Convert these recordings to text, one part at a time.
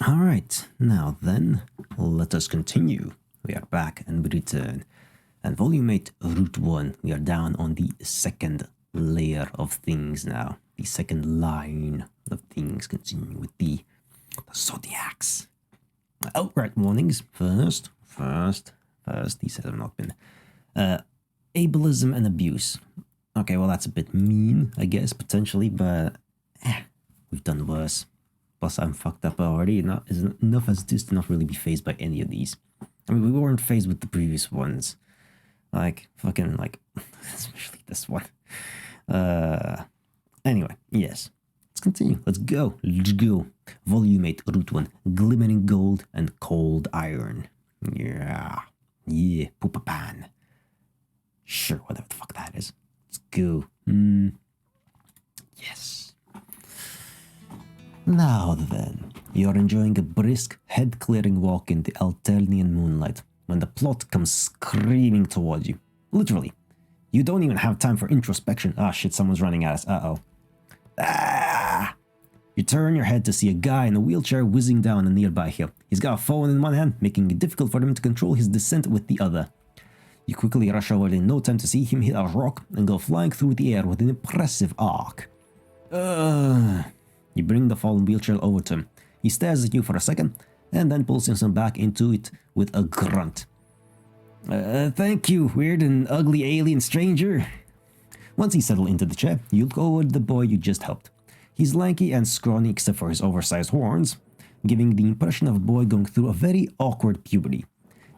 Alright, now then, let us continue. We are back and we return. And volume 8, route 1, we are down on the second layer of things now. The second line of things, continuing with the zodiacs. Outright warnings. First, these have not been. Ableism and abuse. Okay, well that's a bit mean, I guess, potentially, but we've done worse. Plus, I'm fucked up already. Enough as it is to not really be phased by any of these. I mean, we weren't phased with the previous ones. Especially this one. Anyway, yes. Let's continue. Let's go. Volume 8, Route 1. Glimmering Gold and Cold Iron. Yeah, Poopapan. Sure, whatever the fuck that is. Let's go. Yes. Now then, you're enjoying a brisk, head-clearing walk in the Alternian moonlight when the plot comes screaming towards you. Literally. You don't even have time for introspection. Ah, shit, someone's running at us. Uh-oh. Ah! You turn your head to see a guy in a wheelchair whizzing down a nearby hill. He's got a phone in one hand, making it difficult for him to control his descent with the other. You quickly rush over in no time to see him hit a rock and go flying through the air with an impressive arc. You bring the fallen wheelchair over to him. He stares at you for a second, and then pulls himself back into it with a grunt. Thank you, weird and ugly alien stranger. Once he's settled into the chair, you look over at the boy you just helped. He's lanky and scrawny except for his oversized horns, giving the impression of a boy going through a very awkward puberty.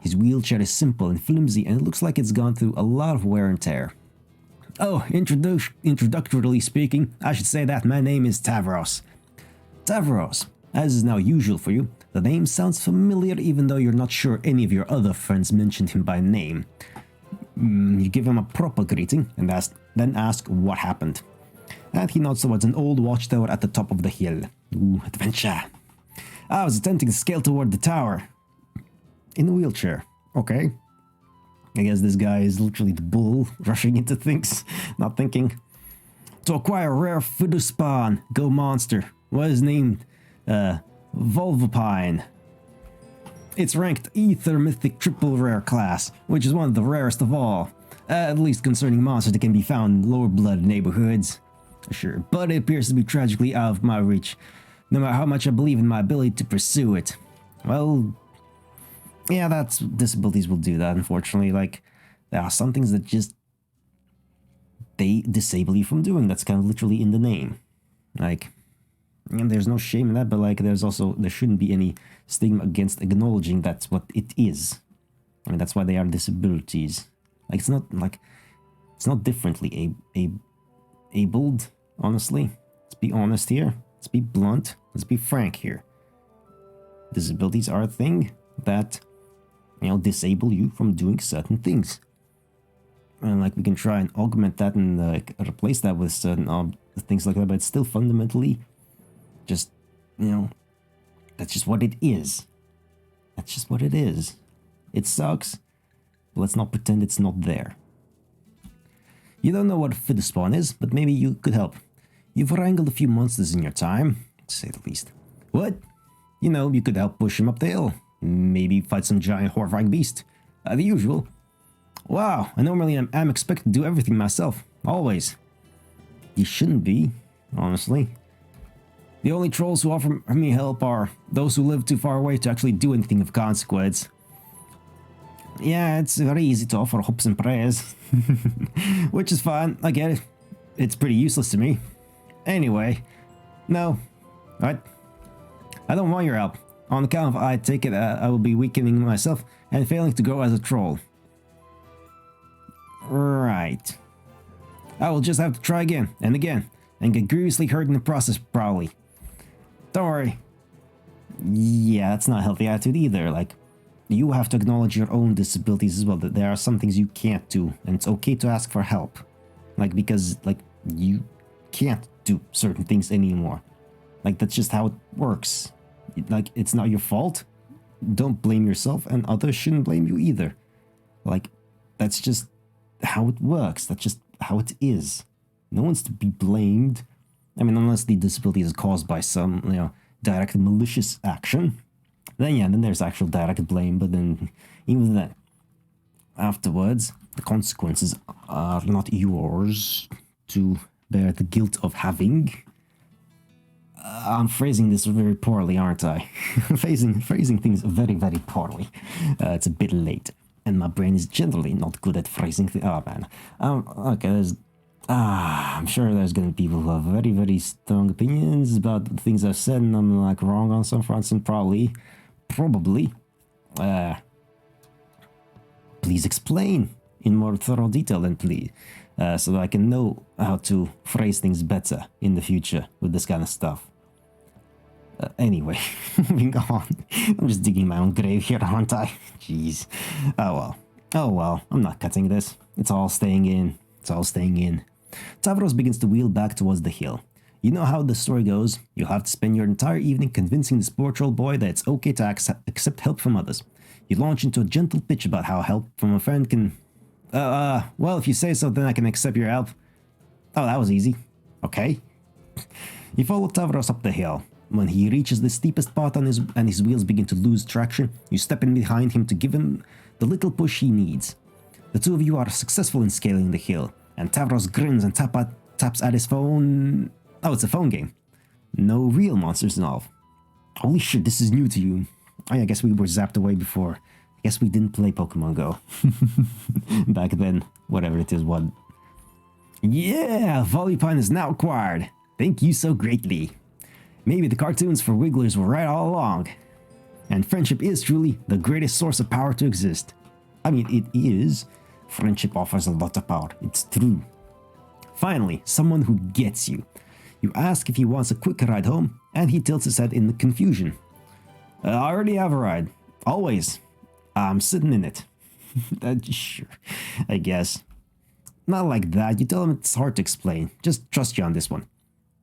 His wheelchair is simple and flimsy, and it looks like it's gone through a lot of wear and tear. Oh, introductorily speaking, I should say that my name is Tavros. Tavros, as is now usual for you, the name sounds familiar even though you're not sure any of your other friends mentioned him by name. You give him a proper greeting and then ask what happened. And he nods towards an old watchtower at the top of the hill. Ooh, adventure. I was attempting to scale toward the tower. In a wheelchair. Okay. I guess this guy is literally the bull, rushing into things, not thinking. To acquire a rare Fiduspan, go monster. What is named? Volvapine. It's ranked Ether Mythic Triple Rare class, which is one of the rarest of all. At least concerning monsters that can be found in lower blood neighborhoods. Sure, but it appears to be tragically out of my reach, no matter how much I believe in my ability to pursue it. Well, yeah, that's disabilities will do that, unfortunately. Like, there are some things that just they disable you from doing. That's kind of literally in the name. Like, and there's no shame in that, but like, there shouldn't be any stigma against acknowledging that's what it is. I mean, that's why they are disabilities. Like, it's not differently abled, honestly. Let's be honest here. Let's be blunt. Let's be frank here. Disabilities are a thing that, disable you from doing certain things. And like, we can try and augment that and replace that with certain things like that, but it's still fundamentally just, that's just what it is. That's just what it is. It sucks, but let's not pretend it's not there. You don't know what Fiduspawn is, but maybe you could help. You've wrangled a few monsters in your time, to say the least. What? You could help push him up the hill. Maybe fight some giant horrifying beast. The usual. Wow, I normally am expected to do everything myself. Always. You shouldn't be, honestly. The only trolls who offer me help are those who live too far away to actually do anything of consequence. Yeah, it's very easy to offer hopes and prayers. Which is fine, I get it. It's pretty useless to me. Anyway, no. What? I don't want your help. On account of I take it I will be weakening myself and failing to grow as a troll. Right. I will just have to try again and again and get grievously hurt in the process probably. Don't worry. Yeah, that's not a healthy attitude either. Like, you have to acknowledge your own disabilities as well, that there are some things you can't do, and it's okay to ask for help. Like, because, like, you can't do certain things anymore. Like, that's just how it works. Like, it's not your fault. Don't blame yourself, and others shouldn't blame you either. Like, that's just how it works. That's just how it is. No one's to be blamed. I mean, unless the disability is caused by some, direct malicious action. Then there's actual direct blame, but then even then, afterwards, the consequences are not yours to bear the guilt of having. I'm phrasing this very poorly, aren't I? phrasing things very, very poorly. It's a bit late, and my brain is generally not good at phrasing things. Oh man. Okay, I'm sure there's gonna be people who have very, very strong opinions about the things I've said, and I'm like wrong on some fronts, and probably, please explain in more thorough detail then please, so that I can know how to phrase things better in the future with this kind of stuff. Anyway, moving on. I'm just digging my own grave here, aren't I? Jeez. Oh well, I'm not cutting this. It's all staying in. Tavros begins to wheel back towards the hill. You know how the story goes. You'll have to spend your entire evening convincing this poor troll boy that it's okay to accept help from others. You launch into a gentle pitch about how help from a friend can... well, if you say so, then I can accept your help. Oh, that was easy. Okay. You follow Tavros up the hill. When he reaches the steepest part and his wheels begin to lose traction, you step in behind him to give him the little push he needs. The two of you are successful in scaling the hill, and Tavros grins and taps at his phone. Oh, it's a phone game. No real monsters involved. Holy shit, this is new to you. Oh, yeah, I guess we were zapped away before. I guess we didn't play Pokemon Go. Back then, whatever it is, what. Yeah, Volupine is now acquired. Thank you so greatly. Maybe the cartoons for Wigglers were right all along. And friendship is truly the greatest source of power to exist. I mean, it is. Friendship offers a lot of power. It's true. Finally, someone who gets you. You ask if he wants a quick ride home, and he tilts his head in confusion. I already have a ride. Always. I'm sitting in it. Sure, I guess. Not like that. You tell him it's hard to explain. Just trust you on this one.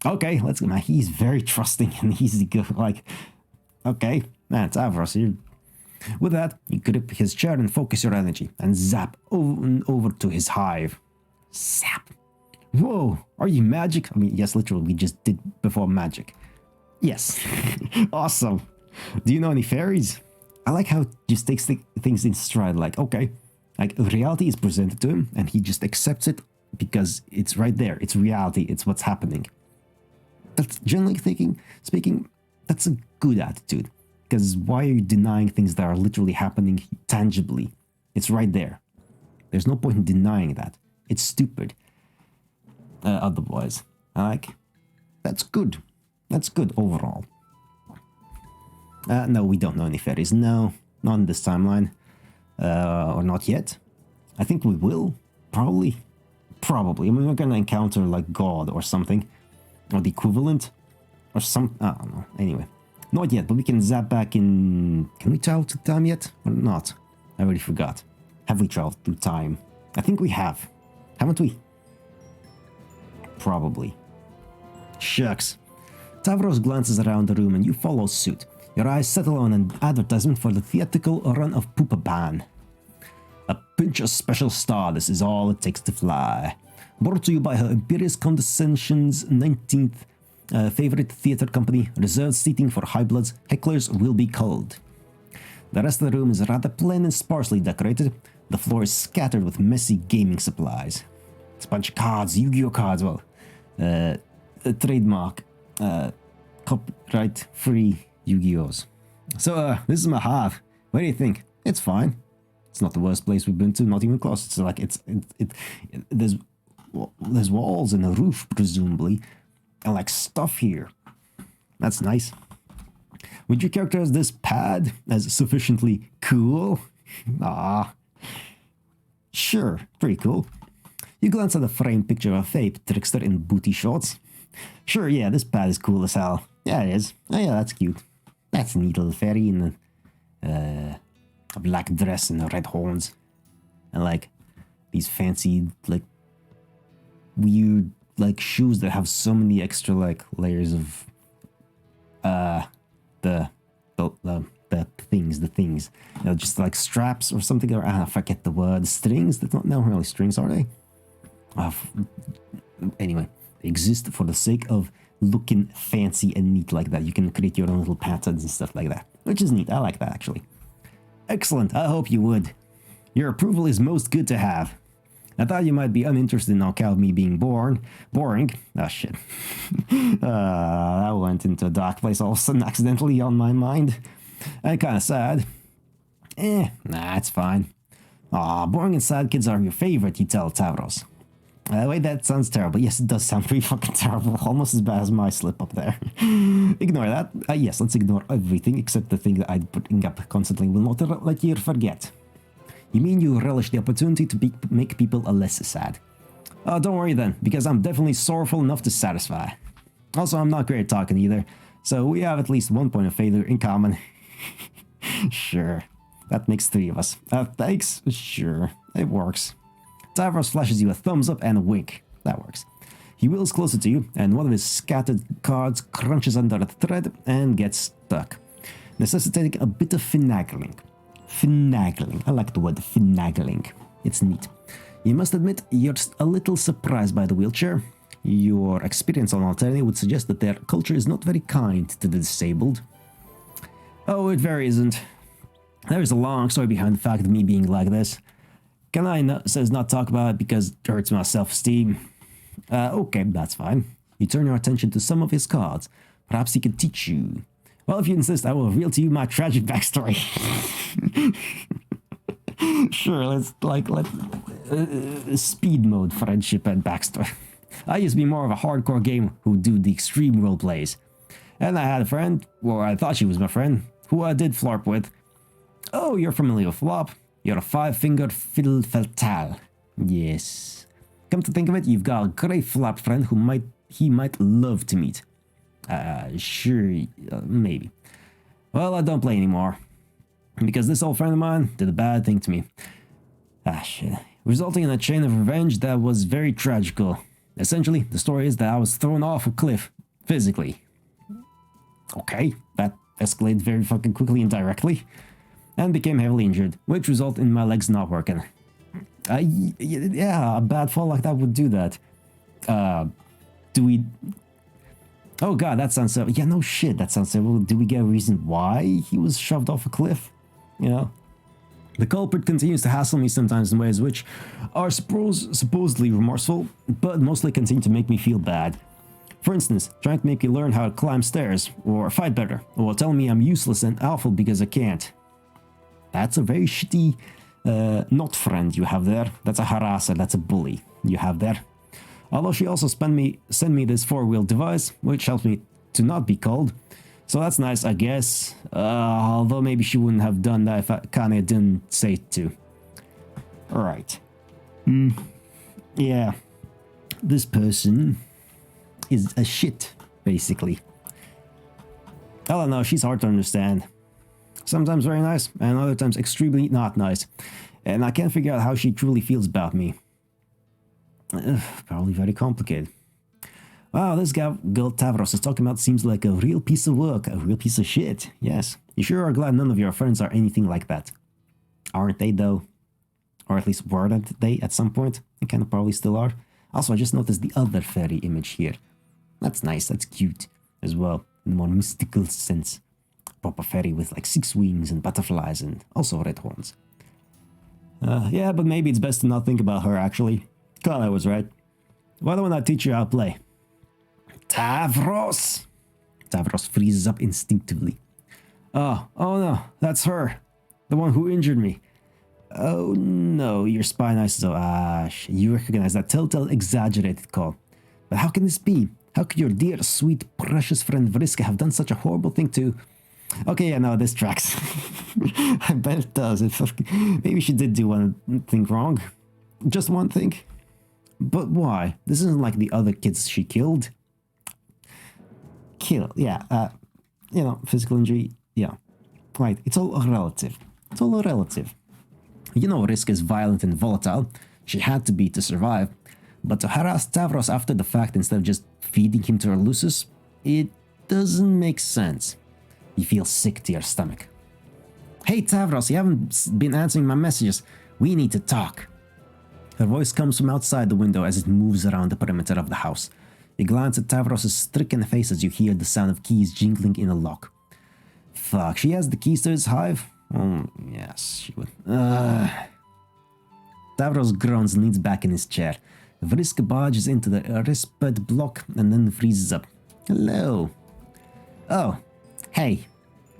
Okay, let's go. Man, he's very trusting and easy to go. Like, okay, man, Tavros. With that, you grip his chair and focus your energy, and zap over to his hive. Zap. Whoa, are you magic? I mean, yes, literally, we just did before magic. Yes. Awesome. Do you know any fairies? I like how it just takes things in stride. Like, okay, like reality is presented to him, and he just accepts it because it's right there. It's reality. It's what's happening. That's generally speaking, that's a good attitude. Because why are you denying things that are literally happening tangibly? It's right there. There's no point in denying that. It's stupid. Otherwise, that's good. That's good overall. No, we don't know any fairies. No, not in this timeline. Or not yet. I think we will. Probably. I mean, we're gonna encounter like God or something. Or the equivalent. Or some... I don't know. Anyway. Not yet, but we can zap back in... Can we travel through time yet? Or not? I already forgot. Have we traveled through time? I think we have. Haven't we? Probably. Shucks. Tavros glances around the room and you follow suit. Your eyes settle on an advertisement for the theatrical run of Poopaban. A pinch of special stardust is all it takes to fly. Brought to you by Her Imperious Condescension's 19th favorite theater company, reserved seating for high bloods, hecklers will be culled. The rest of the room is rather plain and sparsely decorated. The floor is scattered with messy gaming supplies. It's a bunch of cards, Yu-Gi-Oh cards, well, a trademark, copyright-free Yu-Gi-Ohs. So, this is my hive. What do you think? It's fine. It's not the worst place we've been to, not even close. It's like, there's walls and a roof, presumably, and like stuff here. That's nice. Would you characterize this pad as sufficiently cool? Sure, pretty cool. You glance at the framed picture of a fake trickster in booty shorts. Sure, yeah, this pad is cool as hell. Yeah, it is. Oh yeah, that's cute. That's a neat little fairy in a black dress and red horns. And like, these fancy, like, weird, like, shoes that have so many extra, like, layers of, the things, you know, just like straps or something, or I forget the word, strings. That's not really strings, are they? Anyway, they exist for the sake of looking fancy and neat like that. You can create your own little patterns and stuff like that, which is neat. I like that, actually. Excellent. I hope you would. Your approval is most good to have. I thought you might be uninterested in account of me being boring. Oh, shit. That went into a dark place all of a sudden accidentally on my mind. I'm kind of sad. Nah, it's fine. Aw, boring and sad kids are your favorite, you tell Tavros. Wait, that sounds terrible. Yes, it does sound pretty fucking terrible. Almost as bad as my slip up there. Ignore that. Yes, let's ignore everything except the thing that I'd putting up constantly will not let you forget. You mean you relish the opportunity to make people less sad? Oh, don't worry then, because I'm definitely sorrowful enough to satisfy. Also, I'm not great at talking either, so we have at least one point of failure in common. Sure, that makes 3 of us. Thanks? Sure, it works. Tavros flashes you a thumbs up and a wink. That works. He wheels closer to you, and one of his scattered cards crunches under a thread and gets stuck, necessitating a bit of finagling. Finagling. I like the word finagling. It's neat. You must admit, you're a little surprised by the wheelchair. Your experience on Alternia would suggest that their culture is not very kind to the disabled. Oh, it very isn't. There is a long story behind the fact of me being like this. Can I says not talk about it because it hurts my self-esteem. Okay, that's fine. You turn your attention to some of his cards. Perhaps he can teach you. Well, if you insist, I will reveal to you my tragic backstory. Sure, let's speed mode friendship and backstory. I used to be more of a hardcore gamer who do the extreme role plays. And I had a friend, or I thought she was my friend, who I did flarp with. Oh, you're familiar with Flop? You're a 5-fingered fiddle fatal. Yes. Come to think of it, you've got a great Flop friend who he might love to meet. Sure, maybe. Well, I don't play anymore. Because this old friend of mine did a bad thing to me. Shit. Resulting in a chain of revenge that was very tragical. Essentially, the story is that I was thrown off a cliff, physically. Okay, that escalated very fucking quickly and directly. And became heavily injured, which resulted in my legs not working. Yeah, a bad fall like that would do that. Do we... Oh god, that sounds so... Yeah, no shit, that sounds so... Well, do we get a reason why he was shoved off a cliff? You know? The culprit continues to hassle me sometimes in ways which are supposedly remorseful, but mostly continue to make me feel bad. For instance, trying to make me learn how to climb stairs, or fight better, or telling me I'm useless and awful because I can't. That's a very shitty, not friend you have there. That's a harasser, that's a bully you have there. Although she also sent me this 4-wheel device, which helps me to not be cold. So that's nice, I guess. Although maybe she wouldn't have done that if I kinda didn't say to. Alright. Yeah. This person is a shit, basically. I don't know, she's hard to understand. Sometimes very nice, and other times extremely not nice. And I can't figure out how she truly feels about me. Probably very complicated. Wow, this girl Tavros is talking about seems like a real piece of work, a real piece of shit. Yes, you sure are glad none of your friends are anything like that. Aren't they, though? Or at least weren't they at some point? They kind of probably still are. Also, I just noticed the other fairy image here. That's nice, that's cute as well, in a more mystical sense. Proper fairy with like 6 wings and butterflies and also red horns. Yeah, but maybe it's best to not think about her, actually. God, I was right. Why don't I teach you how to play? Tavros! Tavros freezes up instinctively. Oh no, that's her. The one who injured me. Oh no, your spine iso. You recognize that telltale exaggerated call. But how can this be? How could your dear, sweet, precious friend Vriska have done such a horrible thing to... Okay, yeah, no, this tracks. I bet it does. Maybe she did do one thing wrong. Just one thing. But why? This isn't like the other kids she killed. Yeah, you know, physical injury, yeah. Right, it's all relative. It's all relative. You know, Vriska is violent and volatile. She had to be to survive. But to harass Tavros after the fact instead of just feeding him to her Lucis, it doesn't make sense. You feel sick to your stomach. Hey Tavros, you haven't been answering my messages. We need to talk. Her voice comes from outside the window as it moves around the perimeter of the house. You glance at Tavros' stricken face as you hear the sound of keys jingling in a lock. Fuck, she has the keys to his hive? Oh, yes, she would. Tavros groans and leans back in his chair. Vriska barges into the risped block and then freezes up. Hello. Oh, hey.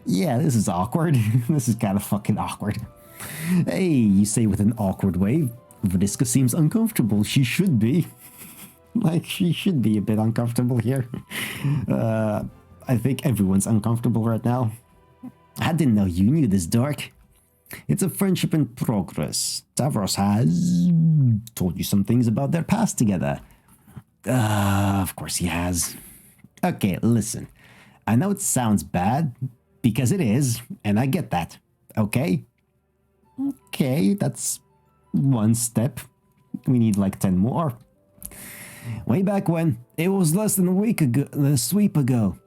Yeah, this is awkward. This is kind of fucking awkward. Hey, you say with an awkward wave. Vriska seems uncomfortable. She should be. Like, she should be a bit uncomfortable here. I think everyone's uncomfortable right now. I didn't know you knew this, Dark. It's a friendship in progress. Tavros has told you some things about their past together. Of course he has. Okay, listen. I know it sounds bad, because it is, and I get that. Okay? Okay, that's one step. We need like 10 more. Way back when, it was less than a sweep ago.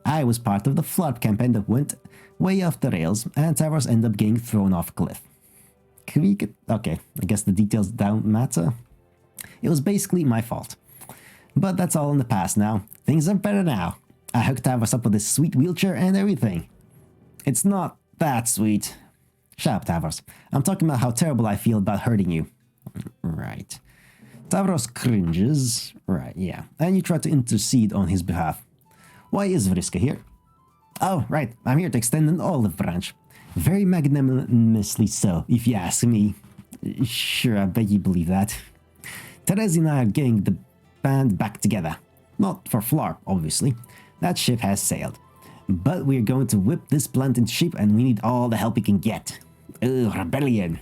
I was part of the flood campaign that went way off the rails, and Tavros ended up getting thrown off a cliff. Can we get... Okay, I guess the details don't matter. It was basically my fault. But that's all in the past now. Things are better now. I hooked Tavros up with this sweet wheelchair and everything. It's not that sweet. Shut up, Tavros. I'm talking about how terrible I feel about hurting you. Right. Tavros cringes. Right, yeah. And you try to intercede on his behalf. Why is Vriska here? Oh, right. I'm here to extend an olive branch. Very magnanimously so, if you ask me. Sure, I bet you believe that. Therese and I are getting the band back together. Not for Flar, obviously. That ship has sailed. But we're going to whip this plant into shape and we need all the help we can get. Ugh, rebellion.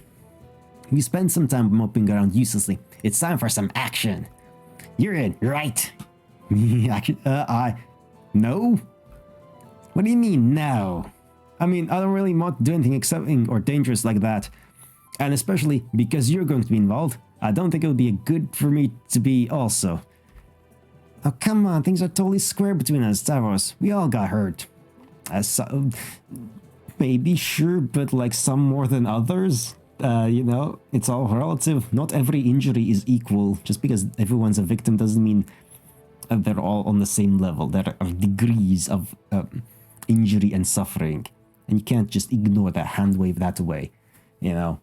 We spent some time moping around uselessly. It's time for some action. You're in, right? Action? No? What do you mean, no? I mean, I don't really want to do anything exciting or dangerous like that. And especially because you're going to be involved, I don't think it would be good for me to be also. Oh, come on, things are totally square between us, Tavros. We all got hurt. Maybe, sure, but like some more than others. You know, it's all relative. Not every injury is equal. Just because everyone's a victim doesn't mean they're all on the same level. There are degrees of injury and suffering. And you can't just ignore that, hand wave that away. You know?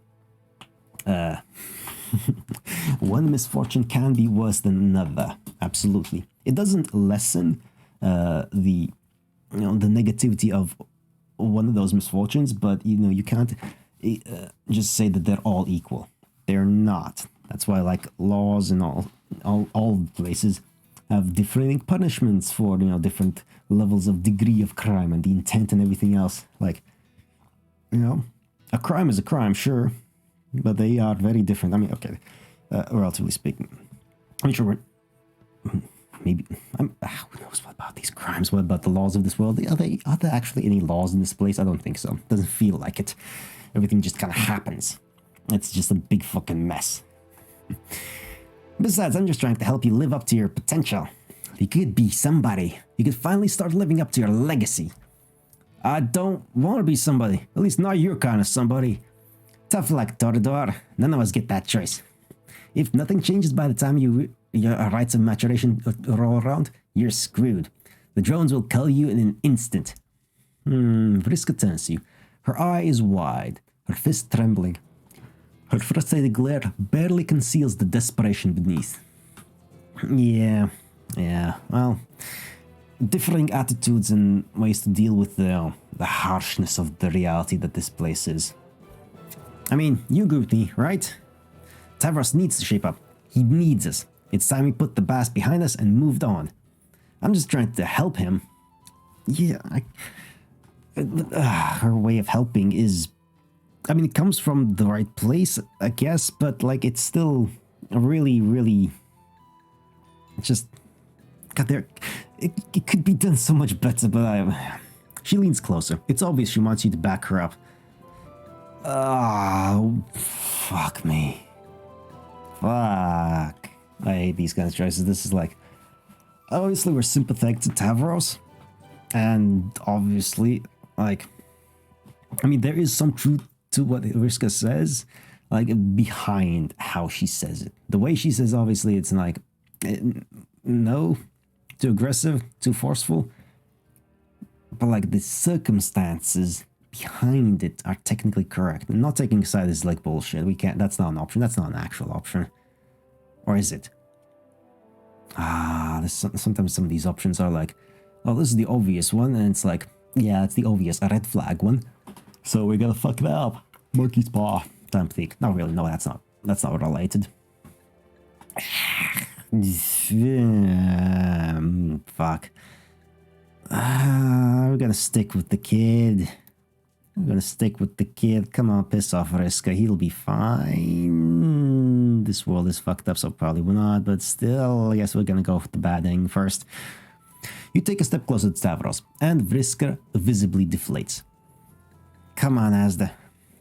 One misfortune can be worse than another. Absolutely. It doesn't lessen the negativity of one of those misfortunes, but you can't just say that they're all equal. They're not. That's why like laws and all places have differing punishments for different levels of degree of crime and the intent and everything else. Like, a crime is a crime, sure, but they are very different. I mean, okay, relatively speaking. I'm sure maybe who knows what about these crimes? What about the laws of this world? Are there actually any laws in this place? I don't think so. Doesn't feel like it. Everything just kind of happens. It's just a big fucking mess. Besides, I'm just trying to help you live up to your potential. You could be somebody. You could finally start living up to your legacy. I don't want to be somebody. At least not your kind of somebody. Tough luck, Torador. None of us get that choice. If nothing changes by the time your rites of maturation roll around, you're screwed. The drones will kill you in an instant. Vriska turns to you. Her eye is wide, her fist trembling. Her frustrated glare barely conceals the desperation beneath. Yeah, well, differing attitudes and ways to deal with the harshness of the reality that this place is. I mean, you agree with me, right? Tavros needs to shape up. He needs us. It's time we put the past behind us and moved on. I'm just trying to help him. Yeah, her way of helping is... I mean, it comes from the right place, I guess, but like it's still really, really... just... God, it could be done so much better, but she leans closer. It's obvious she wants you to back her up. Oh, fuck me. Fuck. I hate these kinds of choices. This is like... obviously, we're sympathetic to Tavros. And obviously, like... I mean, there is some truth to what Vriska says, like, behind how she says it. The way she says, obviously, it's like... no. too aggressive, too forceful. But like the circumstances behind it are technically correct. And not taking a side is like bullshit. We can't, that's not an option. That's not an actual option. Or is it? Sometimes some of these options are like, oh, this is the obvious one. And it's like, yeah, it's the obvious red flag one. So we gotta fuck that up. Monkey's paw. Time thick. Not really. No, that's not related. Fuck. We're gonna stick with the kid. Come on, piss off, Vriska. He'll be fine. This world is fucked up, so probably will not. But still, I guess we're gonna go with the bad thing first. You take a step closer to Tavros, and Vriska visibly deflates. Come on, Asda.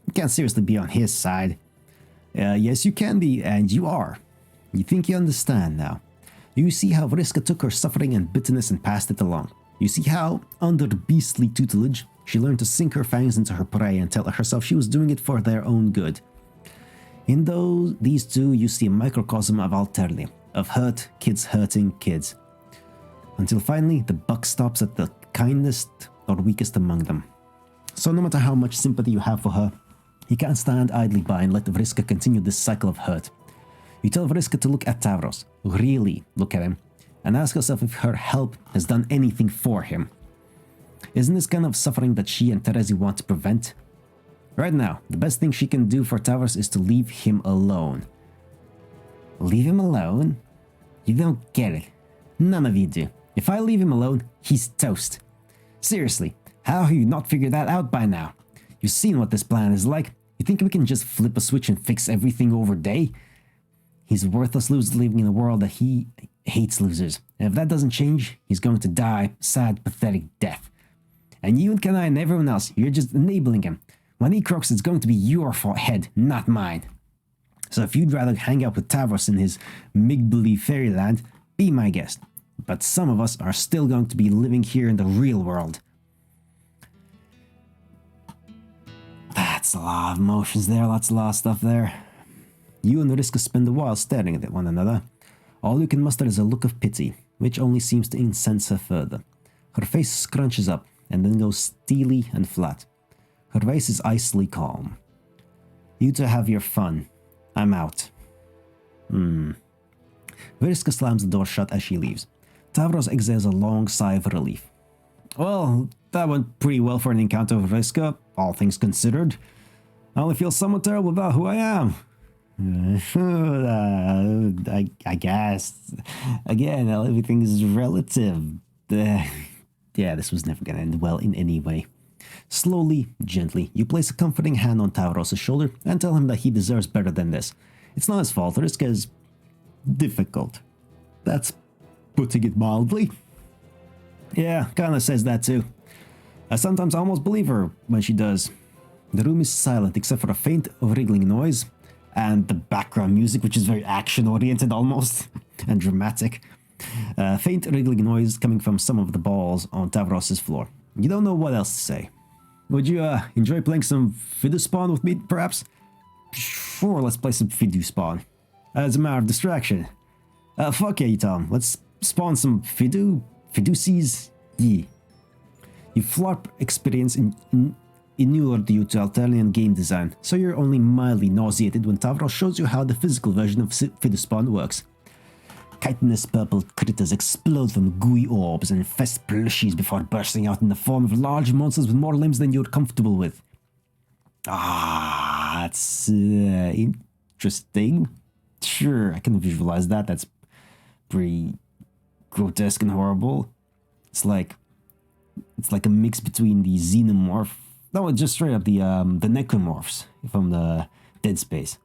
You can't seriously be on his side. Yes, you can be, and you are. You think you understand now. You see how Vriska took her suffering and bitterness and passed it along. You see how, under beastly tutelage, she learned to sink her fangs into her prey and tell herself she was doing it for their own good. In these two, you see a microcosm of Alternia, of hurt kids hurting kids. Until finally, the buck stops at the kindest or weakest among them. So no matter how much sympathy you have for her, you can't stand idly by and let Vriska continue this cycle of hurt. You tell Vriska to look at Tavros, really look at him, and ask herself if her help has done anything for him. Isn't this kind of suffering that she and Terezi want to prevent? Right now, the best thing she can do for Tavros is to leave him alone. Leave him alone? You don't get it. None of you do. If I leave him alone, he's toast. Seriously, how have you not figured that out by now? You've seen what this plan is like. You think we can just flip a switch and fix everything over day? He's a worthless loser living in a world that he hates losers. And if that doesn't change, he's going to die a sad, pathetic death. And you and Kanai and everyone else, you're just enabling him. When he croaks, it's going to be your head, not mine. So if you'd rather hang out with Tavros in his make-believe fairyland, be my guest. But some of us are still going to be living here in the real world. That's a lot of emotions there, lots of stuff there. You and Vriska spend a while staring at one another. All you can muster is a look of pity, which only seems to incense her further. Her face scrunches up, and then goes steely and flat. Her face is icily calm. You two have your fun. I'm out. Vriska slams the door shut as she leaves. Tavros exhales a long sigh of relief. Well, that went pretty well for an encounter with Vriska, all things considered. I only feel somewhat terrible about who I am. I guess. Again, everything is relative. Yeah, this was never gonna end well in any way. Slowly, gently, you place a comforting hand on Tavros' shoulder and tell him that he deserves better than this. It's not his fault, Vriska is difficult. That's putting it mildly. Yeah, kinda says that too. I sometimes almost believe her when she does. The room is silent except for a faint wriggling noise and the background music, which is very action-oriented almost and dramatic. Faint wriggling noise coming from some of the balls on Tavros' floor. You don't know what else to say. Would you enjoy playing some Fidu Spawn with me, perhaps? Sure, let's play some Fidu Spawn. As a matter of distraction. Fuck yeah, Tom. Let's spawn some Fiducies. Yeah. Your FLARP experience inured you to Alternian game design, so you're only mildly nauseated when Tavros shows you how the physical version of Fidu Spawn works. Chitinous purple critters explode from gooey orbs and infest plushies before bursting out in the form of large monsters with more limbs than you're comfortable with. That's interesting. Sure, I can visualize that. That's pretty grotesque and horrible. It's like a mix between the xenomorph. No, just straight up the necromorphs from the Dead Space.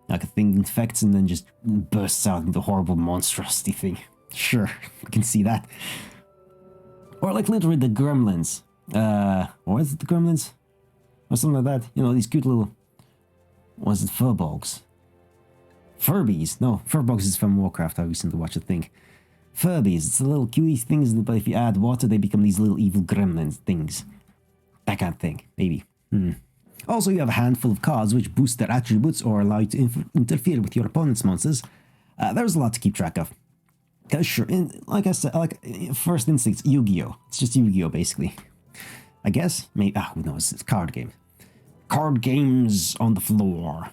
Like a thing infects and then just bursts out into horrible monstrosity thing. Sure, we can see that. Or like literally the gremlins. Or is it the gremlins? Or something like that. You know, these cute little... Was it furbolgs? Furbies. No, furbolgs is from Warcraft. I recently watched a thing. Furbies. It's the little cutie things, but if you add water, they become these little evil gremlins things. That kind of thing. Maybe. Also, you have a handful of cards which boost their attributes or allow you to interfere with your opponent's monsters. There's a lot to keep track of. Sure, and like I said, like first instincts, Yu-Gi-Oh. It's just Yu-Gi-Oh basically. I guess maybe who knows? It's card game. Card games on the floor.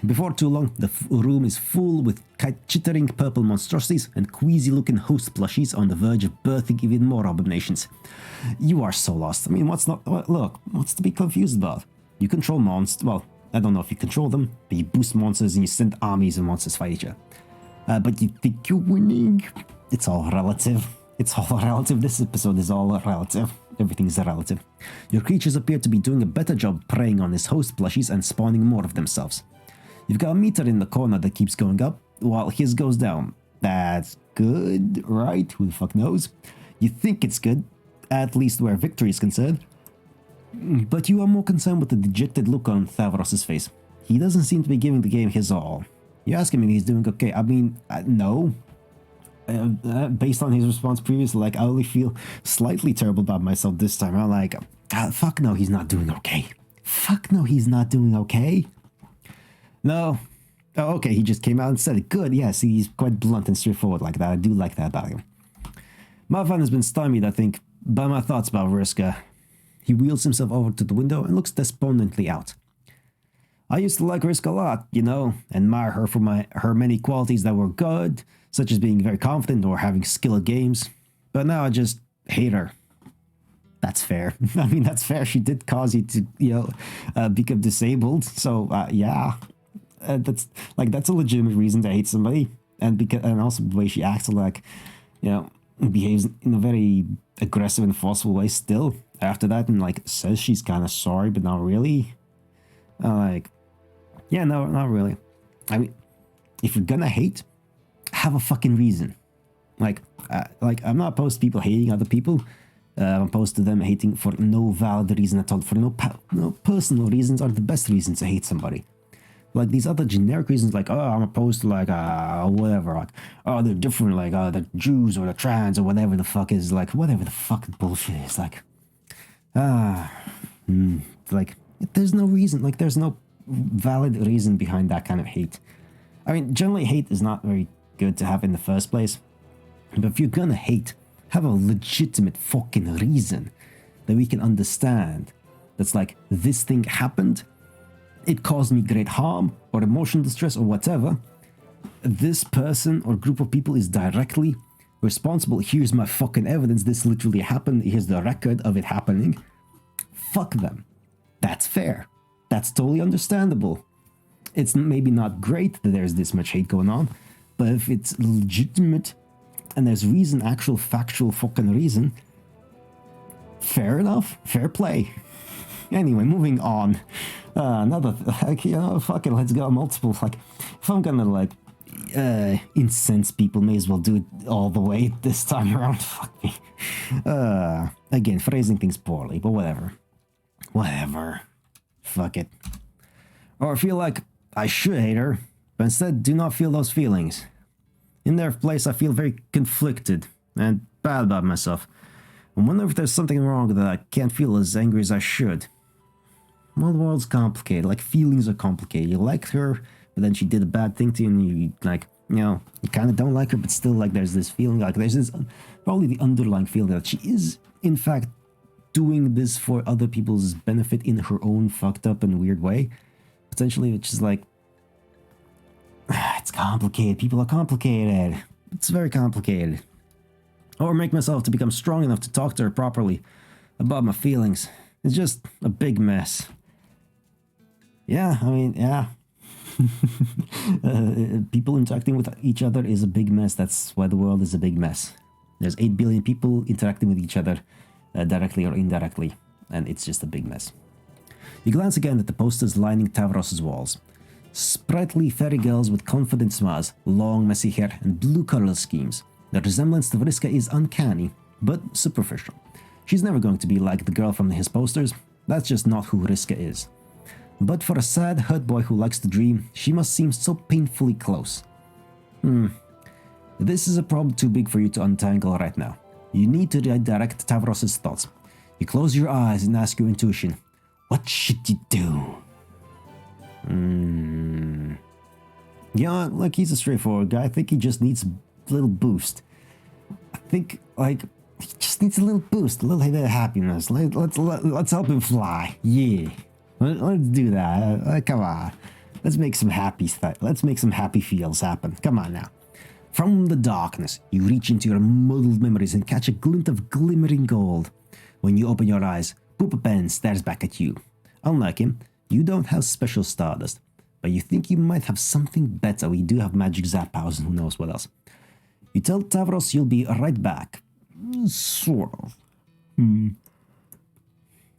Before too long, the room is full with chittering purple monstrosities and queasy-looking host plushies on the verge of birthing even more abominations. You are so lost. I mean, what's to be confused about? You control monsters. Well, I don't know if you control them, but you boost monsters and you send armies of monsters fight each other. But you think you're winning? It's all relative. It's all relative. This episode is all relative. Everything is relative. Your creatures appear to be doing a better job preying on his host plushies and spawning more of themselves. You've got a meter in the corner that keeps going up, while his goes down. That's good, right? Who the fuck knows? You think it's good, at least where victory is concerned. But you are more concerned with the dejected look on Tavros' face. He doesn't seem to be giving the game his all. You ask him if he's doing okay. I mean, no. Based on his response previously, like, I only feel slightly terrible about myself this time. I'm like, fuck no, he's not doing okay. Fuck no, he's not doing okay. No. Oh, okay, he just came out and said it. Good, yes, he's quite blunt and straightforward like that. I do like that about him. My fun has been stymied, I think, by my thoughts about Vriska. He wheels himself over to the window and looks despondently out. I used to like Vriska a lot, you know, admire her for her many qualities that were good, such as being very confident or having skill at games, but now I just hate her. That's fair. I mean, that's fair. She did cause you to, become disabled, so, yeah. That's a legitimate reason to hate somebody, and also the way she acts, like, behaves in a very aggressive and forceful way still after that, and like says she's kind of sorry, but not really. Yeah, no, not really. I mean, if you're gonna hate, have a fucking reason. Like I'm not opposed to people hating other people. I'm opposed to them hating for no valid reason at all. For no personal reasons are the best reasons to hate somebody. Like these other generic reasons, like, oh, I'm opposed to whatever, like, oh, they're different, like, the Jews or the trans or whatever the fuck is, like, whatever the fuck bullshit is, like, like, there's no reason, like, there's no valid reason behind that kind of hate. I mean, generally hate is not very good to have in the first place, but if you're gonna hate, have a legitimate fucking reason that we can understand. That's like, this thing happened, it caused me great harm or emotional distress or whatever. This person or group of people is directly responsible. Here's my fucking evidence. This literally happened. Here's the record of it happening. Fuck them. That's fair. That's totally understandable. It's maybe not great that there's this much hate going on, but if it's legitimate and there's reason, actual factual fucking reason, fair enough. Fair play. Anyway, moving on. Fuck it, let's go multiple. Like, if I'm gonna, incense people, may as well do it all the way this time around. Fuck me. Again, phrasing things poorly, but whatever. Whatever. Fuck it. Or feel like I should hate her, but instead do not feel those feelings. In their place, I feel very conflicted and bad about myself. I wonder if there's something wrong that I can't feel as angry as I should. Well, the world's complicated. Like, feelings are complicated. You like her, but then she did a bad thing to you, and you, you kind of don't like her, but still, like, there's this feeling, like, there's this, probably the underlying feeling that she is, in fact, doing this for other people's benefit in her own fucked up and weird way. Potentially, which is like, it's complicated. People are complicated. It's very complicated. Or make myself to become strong enough to talk to her properly about my feelings. It's just a big mess. Yeah, I mean, yeah. People interacting with each other is a big mess. That's why the world is a big mess. There's 8 billion people interacting with each other, directly or indirectly, and it's just a big mess. You glance again at the posters lining Tavros' walls. Sprightly fairy girls with confident smiles, long messy hair, and blue color schemes. The resemblance to Vriska is uncanny, but superficial. She's never going to be like the girl from his posters. That's just not who Vriska is. But for a sad, hurt boy who likes to dream, she must seem so painfully close. This is a problem too big for you to untangle right now. You need to redirect Tavros' thoughts. You close your eyes and ask your intuition, what should you do? Yeah, like, he's a straightforward guy. I think he just needs little boost. I think, like, he just needs a little boost, a little bit of happiness. Let's help him fly. Yeah. Let's do that. Come on. Let's make some let's make some happy feels happen. Come on now. From the darkness, you reach into your muddled memories and catch a glint of glimmering gold. When you open your eyes, Poopa Pen stares back at you. Unlike him, you don't have special stardust, but you think you might have something better. We do have magic zap powers and who knows what else. You tell Tavros you'll be right back. Sort of. The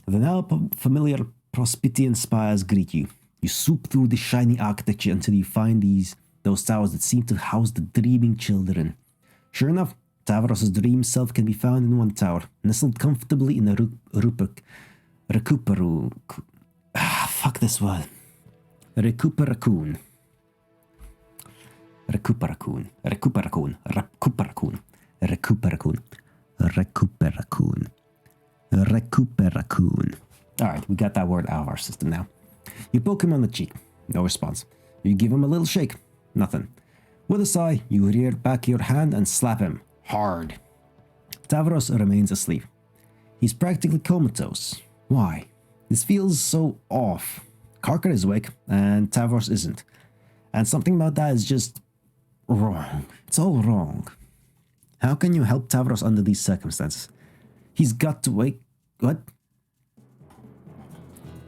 now familiar Prospitian spires greet you. You swoop through the shiny architecture until you find those towers that seem to house the dreaming children. Sure enough, Tavros' dream self can be found in one tower, nestled comfortably in a fuck this word. Recuperacoon. Alright, we got that word out of our system now. You poke him on the cheek. No response. You give him a little shake. Nothing. With a sigh, you rear back your hand and slap him. Hard. Tavros remains asleep. He's practically comatose. Why? This feels so off. Karkar is awake, and Tavros isn't. And something about that is just wrong. It's all wrong. How can you help Tavros under these circumstances? He's got to wake... What?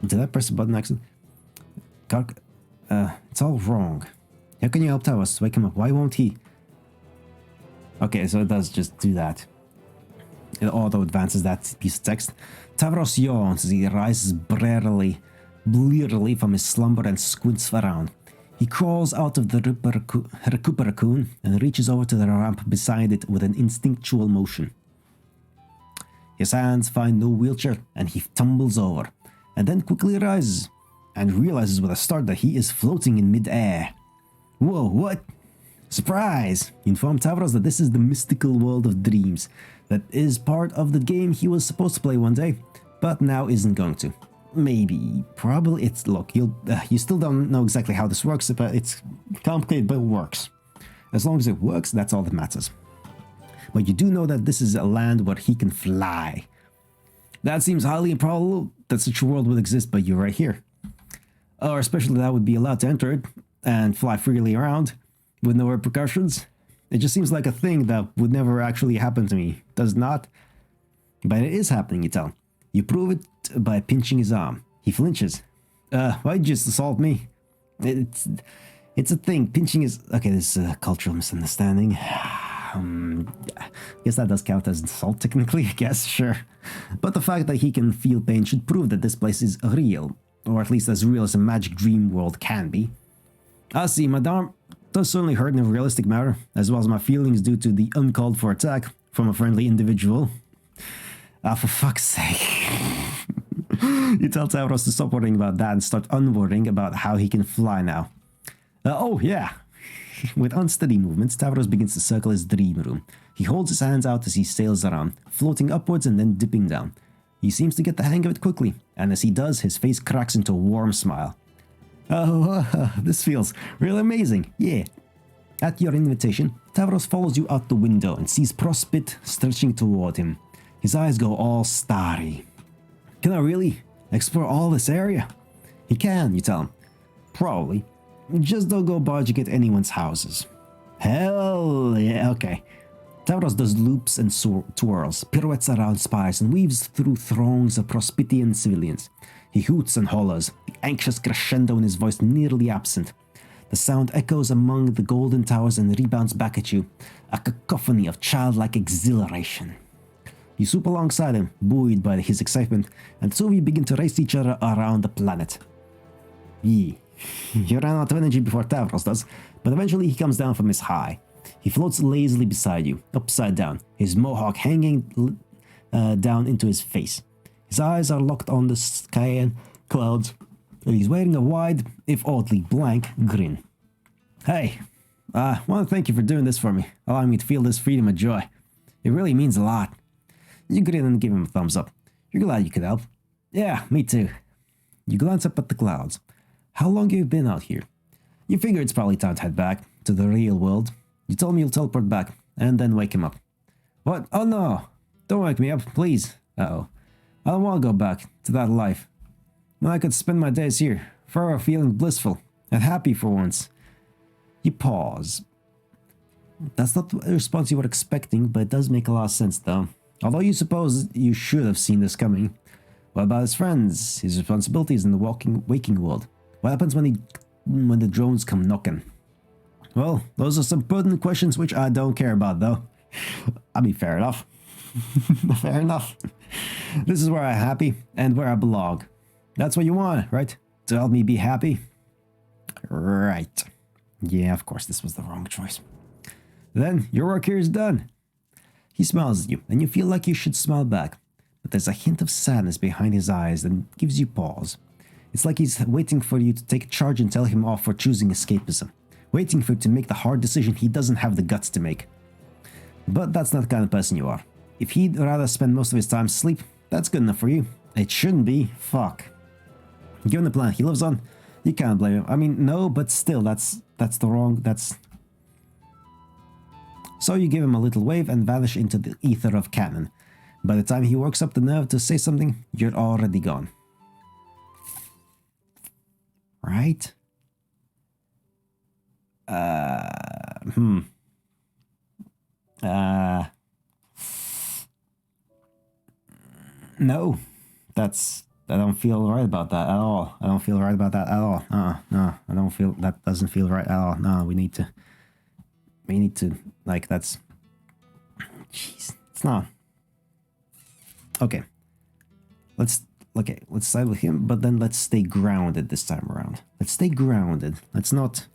Did I press the button accident? It's all wrong. How can you help Tavros wake him up? Why won't he? Okay, so it does just do that. It auto advances that piece of text. Tavros yawns as he rises blearily from his slumber and squints around. He crawls out of the Recuperacoon and reaches over to the ramp beside it with an instinctual motion. His hands find no wheelchair and he tumbles over, and then quickly rises and realizes with a start that he is floating in mid-air. Whoa, what? Surprise! You inform Tavros that this is the mystical world of dreams that is part of the game he was supposed to play one day, but now isn't going to. Maybe, probably, look, you still don't know exactly how this works, but it's complicated, but it works. As long as it works, that's all that matters. But you do know that this is a land where he can fly. That seems highly improbable that such a world would exist, but you're right here. Or especially that would be allowed to enter it and fly freely around with no repercussions. It just seems like a thing that would never actually happen to me, does not? But it is happening, you tell. You prove it by pinching his arm. He flinches. Why'd you just assault me? It's a thing. Pinching is... Okay, this is a cultural misunderstanding. I guess that does count as assault, technically, I guess, sure. But the fact that he can feel pain should prove that this place is real. Or at least as real as a magic dream world can be. I see, madame. Does certainly hurt in a realistic manner, as well as my feelings due to the uncalled for attack from a friendly individual. For fuck's sake. You tell Tavros to stop worrying about that and start unworrying about how he can fly now. Oh, yeah. With unsteady movements, Tavros begins to circle his dream room. He holds his hands out as he sails around, floating upwards and then dipping down. He seems to get the hang of it quickly, and as he does, his face cracks into a warm smile. Oh, this feels really amazing, yeah. At your invitation, Tavros follows you out the window and sees Prospit stretching toward him. His eyes go all starry. Can I really explore all this area? He can, you tell him. Probably. Just don't go barging at anyone's houses. Hell yeah, okay. Tavros does loops and twirls, pirouettes around spires, and weaves through throngs of Prospitian civilians. He hoots and hollers, the anxious crescendo in his voice nearly absent. The sound echoes among the golden towers and rebounds back at you, a cacophony of childlike exhilaration. You swoop alongside him, buoyed by his excitement, and the two of you begin to race each other around the planet. You ran out of energy before Tavros does, but eventually he comes down from his high. He floats lazily beside you, upside down, his mohawk hanging down into his face. His eyes are locked on the sky and clouds, and he's wearing a wide, if oddly blank, grin. Hey, I want to thank you for doing this for me, allowing me to feel this freedom and joy. It really means a lot. You grin and give him a thumbs up. You're glad you could help. Yeah, me too. You glance up at the clouds. How long have you been out here? You figure it's probably time to head back to the real world. You told me you'll teleport back, and then wake him up. What? Oh no! Don't wake me up, please. Uh-oh. I don't want to go back to that life. When I could spend my days here, forever feeling blissful and happy for once. You pause. That's not the response you were expecting, but it does make a lot of sense though. Although you suppose you should have seen this coming. What about his friends, his responsibilities in the waking world? What happens when the drones come knocking? Well, those are some pertinent questions which I don't care about though. I mean, fair enough. Fair enough. This is where I'm happy and where I belong. That's what you want, right? To help me be happy? Right. Yeah, of course, this was the wrong choice. Then, your work here is done. He smiles at you, and you feel like you should smile back. But there's a hint of sadness behind his eyes that gives you pause. It's like he's waiting for you to take charge and tell him off for choosing escapism. Waiting for you to make the hard decision he doesn't have the guts to make. But that's not the kind of person you are. If he'd rather spend most of his time asleep, that's good enough for you. It shouldn't be. Fuck. Given the planet he lives on, you can't blame him. I mean, no, but still, that's the wrong, So you give him a little wave and vanish into the ether of canon. By the time he works up the nerve to say something, you're already gone. Right? No. I don't feel right about that at all. I don't feel right about that at all. No, I don't feel, that doesn't feel right at all. No, we need to, like, that's, jeez, it's not. Okay. Let's side with him, but then let's stay grounded this time around. Let's stay grounded. Let's not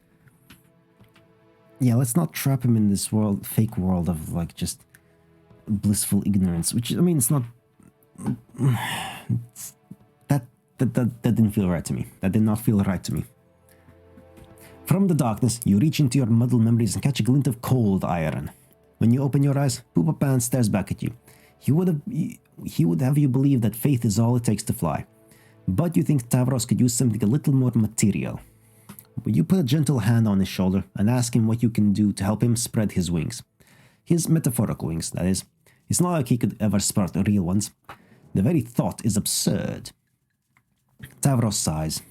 trap him in this fake world of, like, just blissful ignorance, which, I mean, it's not, that didn't feel right to me. That did not feel right to me. From the darkness, you reach into your muddled memories and catch a glint of cold iron. When you open your eyes, Poopa Pan stares back at you. He would have you believe that faith is all it takes to fly. But you think Tavros could use something a little more material. But you put a gentle hand on his shoulder and ask him what you can do to help him spread his wings. His metaphorical wings, that is. It's not like he could ever sprout real ones. The very thought is absurd. Tavros sighs.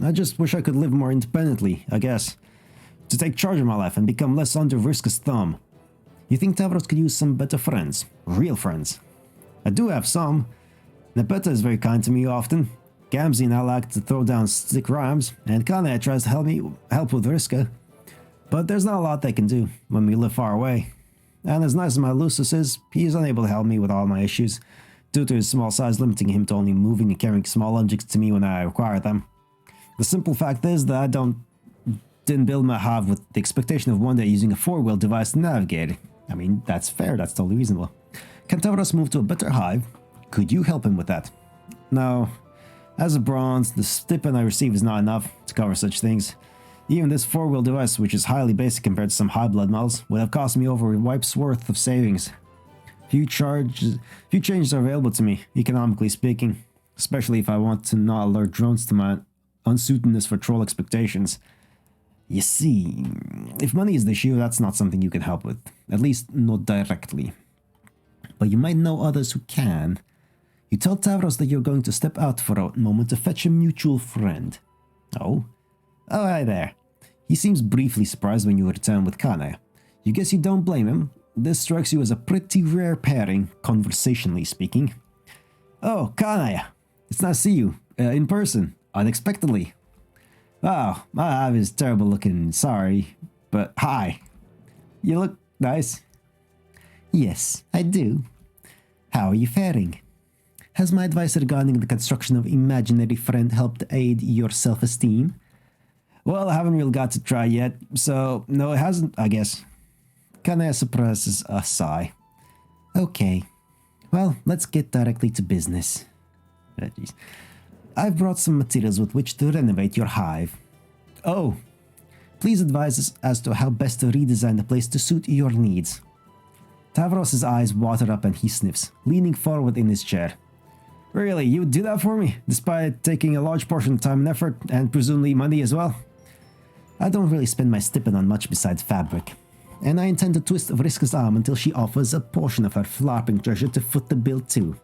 I just wish I could live more independently, I guess. To take charge of my life and become less under Vriska's thumb. You think Tavros could use some better friends? Real friends. I do have some. Nepeta is very kind to me often. Gamzee and I like to throw down stick rhymes, and Kane tries to help with Vriska. But there's not a lot they can do when we live far away. And as nice as my Lucius is, he is unable to help me with all my issues, due to his small size limiting him to only moving and carrying small objects to me when I require them. The simple fact is that I didn't build my hive with the expectation of one day using a 4-wheel device to navigate. I mean, that's fair, that's totally reasonable. Can Tavros move to a better hive? Could you help him with that? No. As a bronze, the stipend I receive is not enough to cover such things. Even this 4-wheel device, which is highly basic compared to some high blood models, would have cost me over a wipe's worth of savings. Few changes are available to me, economically speaking, especially if I want to not alert drones to my unsuitedness for troll expectations. You see, if money is the issue, that's not something you can help with, at least not directly. But you might know others who can. You tell Tavros that you're going to step out for a moment to fetch a mutual friend. Oh? Oh, hi there. He seems briefly surprised when you return with Kane. You guess you don't blame him. This strikes you as a pretty rare pairing, conversationally speaking. Oh, Kane! It's nice to see you, in person, unexpectedly. Oh, my hive is terrible looking, sorry, but hi. You look nice. Yes, I do. How are you faring? Has my advice regarding the construction of imaginary friend helped aid your self-esteem? Well, I haven't really got to try yet, so no, it hasn't, I guess. Kane suppresses a sigh. Okay. Well, let's get directly to business. I've brought some materials with which to renovate your hive. Oh. Please advise us as to how best to redesign the place to suit your needs. Tavros' eyes water up and he sniffs, leaning forward in his chair. Really, you would do that for me, despite taking a large portion of time and effort, and presumably money as well? I don't really spend my stipend on much besides fabric. and I intend to twist Vriska's arm until she offers a portion of her flapping treasure to foot the bill too.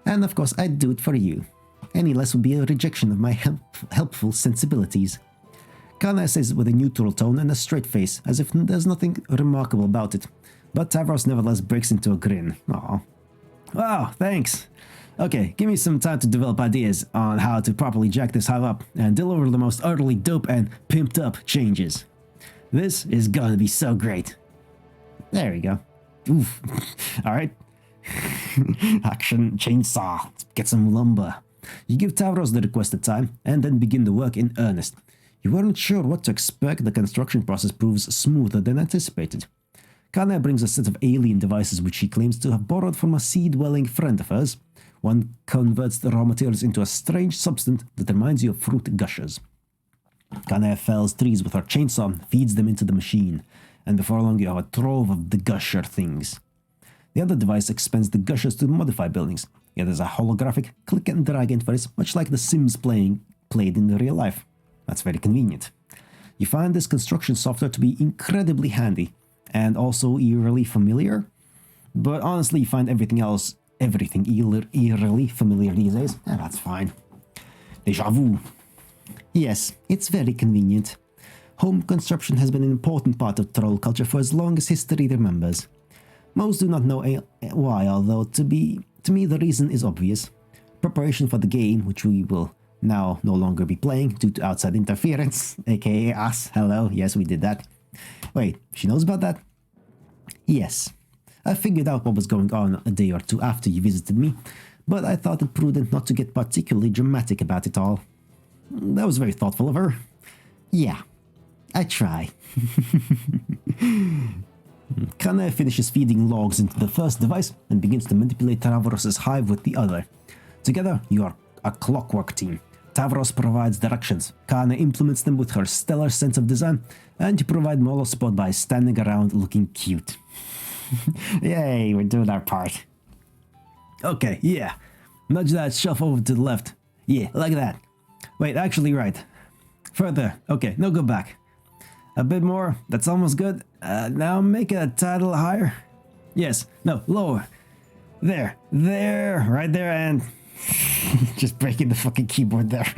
And of course I'd do it for you. Any less would be a rejection of my helpful sensibilities. Kana says it with a neutral tone and a straight face, as if there's nothing remarkable about it, but Tavros nevertheless breaks into a grin. Aw. Wow, thanks. Okay, give me some time to develop ideas on how to properly jack this hive up and deliver the most utterly dope and pimped up changes. This is gonna be so great. There we go. Oof. Alright. Action chainsaw. Let's get some lumber. You give Tavros the requested time and then begin the work in earnest. You weren't sure what to expect. The construction process proves smoother than anticipated. Kana brings a set of alien devices which she claims to have borrowed from a sea-dwelling friend of hers. One converts the raw materials into a strange substance that reminds you of fruit gushers. Kana fells trees with her chainsaw, feeds them into the machine, and before long you have a trove of the gusher things. The other device expands the gushers to modify buildings. It is a holographic click and drag interface, much like the Sims played in real life. That's very convenient. You find this construction software to be incredibly handy, and also eerily familiar. But honestly, you find everything eerily familiar these days, and that's fine. Deja vu. Yes, it's very convenient. Home construction has been an important part of troll culture for as long as history remembers. Most do not know why, although to me the reason is obvious. Preparation for the game, which we will now no longer be playing due to outside interference, aka us. Hello, yes, we did that. Wait, she knows about that? Yes. I figured out what was going on a day or two after you visited me, but I thought it prudent not to get particularly dramatic about it all. That was very thoughtful of her. Yeah, I try. Kana finishes feeding logs into the first device and begins to manipulate Tavros' hive with the other. Together, you are a clockwork team. Tavros provides directions, Kana implements them with her stellar sense of design, and you provide moral support by standing around looking cute. Yay, we're doing our part. Okay, yeah. Nudge that shelf over to the left. Yeah, like that. Wait, actually right. Further. Okay, no, go back. A bit more. That's almost good. Now make it a title higher. Yes. No, lower. There. There. Right there and... just breaking the fucking keyboard there.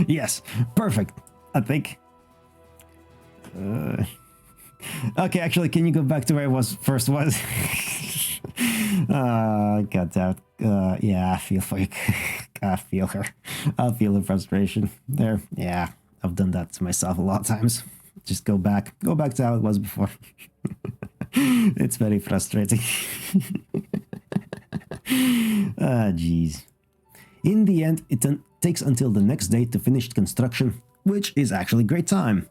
Yes. Perfect. I think. Okay, actually, can you go back to where I first was? God damn it. Yeah, I feel like... I feel her. I feel the frustration there. Yeah, I've done that to myself a lot of times. Just go back to how it was before. It's very frustrating. Ah, jeez. In the end, it takes until the next day to finish construction, which is actually great time.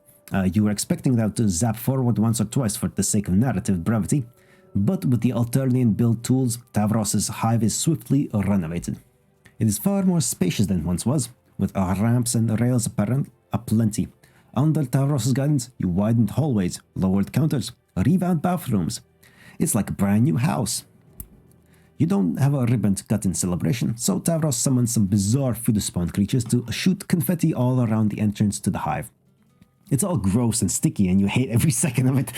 You were expecting that to zap forward once or twice for the sake of narrative brevity, but with the alternate build tools, Tavros' hive is swiftly renovated. It is far more spacious than it once was, with ramps and rails aplenty. Under Tavros' guidance, you widened hallways, lowered counters, revamped bathrooms. It's like a brand new house. You don't have a ribbon to cut in celebration, so Tavros summons some bizarre food spawn creatures to shoot confetti all around the entrance to the hive. It's all gross and sticky and you hate every second of it,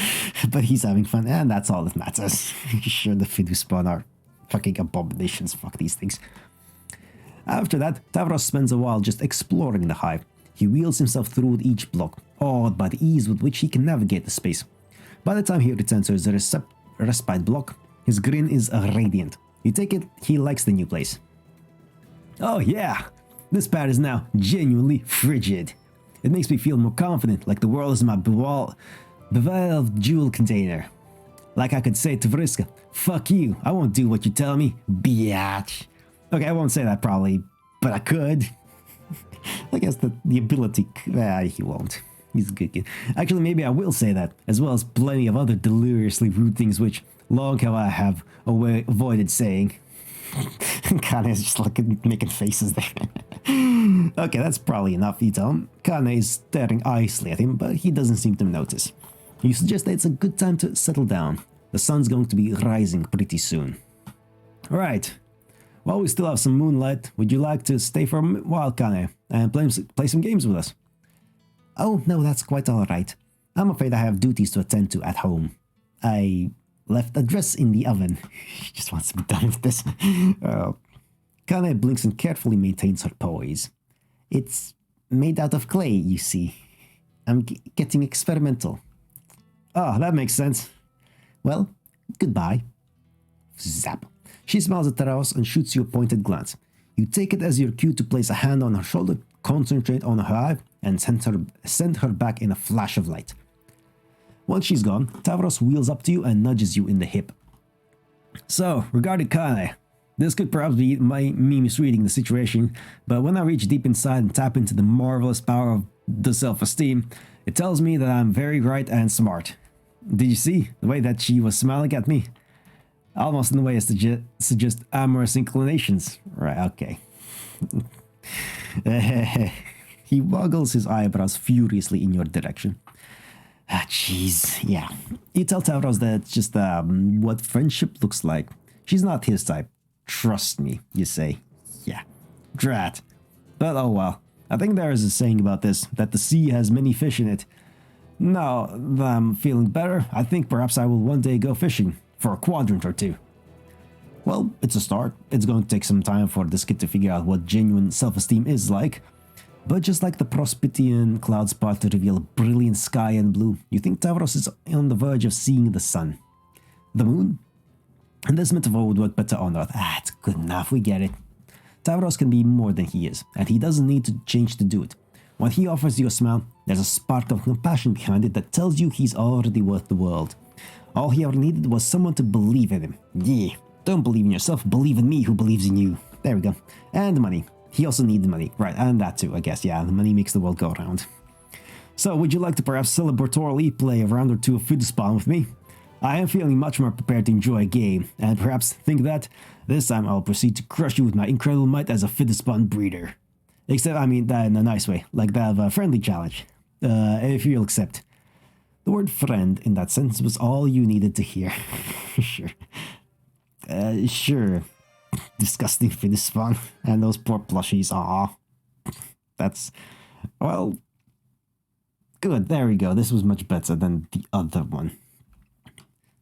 but he's having fun and that's all that matters. Sure, the food spawn are fucking abominations, fuck these things. After that, Tavros spends a while just exploring the hive. He wheels himself through each block, awed by the ease with which he can navigate the space. By the time he returns to his respite block, his grin is radiant. You take it, he likes the new place. Oh yeah, this pad is now genuinely frigid. It makes me feel more confident, like the world is my beveled jewel container. Like I could say to Vriska, fuck you, I won't do what you tell me, biatch. Okay, I won't say that probably, but I could. I guess the ability, he won't. He's a good kid. Actually, maybe I will say that, as well as plenty of other deliriously rude things which long have avoided saying. Kana is just making faces there. Okay, that's probably enough, you tell him. Kana is staring icily at him, but he doesn't seem to notice. You suggest that it's a good time to settle down. The sun's going to be rising pretty soon. Alright. While we still have some moonlight, would you like to stay for a while, Kana, and play some games with us? Oh, no, that's quite alright. I'm afraid I have duties to attend to at home. I left a dress in the oven. She just wants to be done with this. Kane blinks and carefully maintains her poise. It's made out of clay, you see. I'm getting experimental. Oh, that makes sense. Well, goodbye. Zap. She smiles at Tavros and shoots you a pointed glance. You take it as your cue to place a hand on her shoulder, concentrate on her eye, and send her back in a flash of light. Once she's gone, Tavros wheels up to you and nudges you in the hip. So, regarding Kane, this could perhaps be me misreading the situation, but when I reach deep inside and tap into the marvelous power of the self-esteem, it tells me that I'm very bright and smart. Did you see the way that she was smiling at me? Almost in a way as to suggest amorous inclinations. Right, okay. He waggles his eyebrows furiously in your direction. Ah, jeez, yeah. You tell Tavros that it's just what friendship looks like. She's not his type. Trust me, you say. Yeah, drat. But oh well. I think there is a saying about this, that the sea has many fish in it. Now that I'm feeling better, I think perhaps I will one day go fishing, for a quadrant or two. Well, it's a start. It's going to take some time for this kid to figure out what genuine self-esteem is like. But just like the Prospitian cloud spot to reveal a brilliant sky and blue, you think Tavros is on the verge of seeing the sun. The moon? And this metaphor would work better on Earth. Ah, it's good enough, we get it. Tavros can be more than he is, and he doesn't need to change to do it. When he offers you a smile, there's a spark of compassion behind it that tells you he's already worth the world. All he ever needed was someone to believe in him. Yeah, don't believe in yourself, believe in me who believes in you. There we go. And the money. He also needs money. Right, and that too, I guess. Yeah, the money makes the world go around. So, would you like to perhaps celebratorily play a round or two of Spawn with me? I am feeling much more prepared to enjoy a game, and perhaps think that this time I'll proceed to crush you with my incredible might as a Spawn breeder. Except, I mean that in a nice way, like that of a friendly challenge. If you'll accept. The word friend in that sentence was all you needed to hear. Sure. Sure. Disgusting Spawn. And those poor plushies. Aw. That's... well... good, there we go. This was much better than the other one.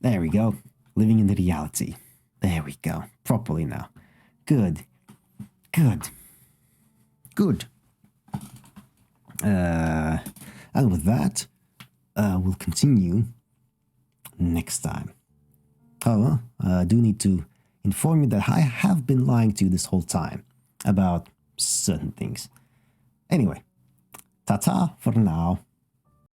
There we go. Living in the reality. There we go. Properly now. Good. Good. Good. And with that, we'll continue next time. However, I do need to inform you that I have been lying to you this whole time about certain things. Anyway, ta-ta for now.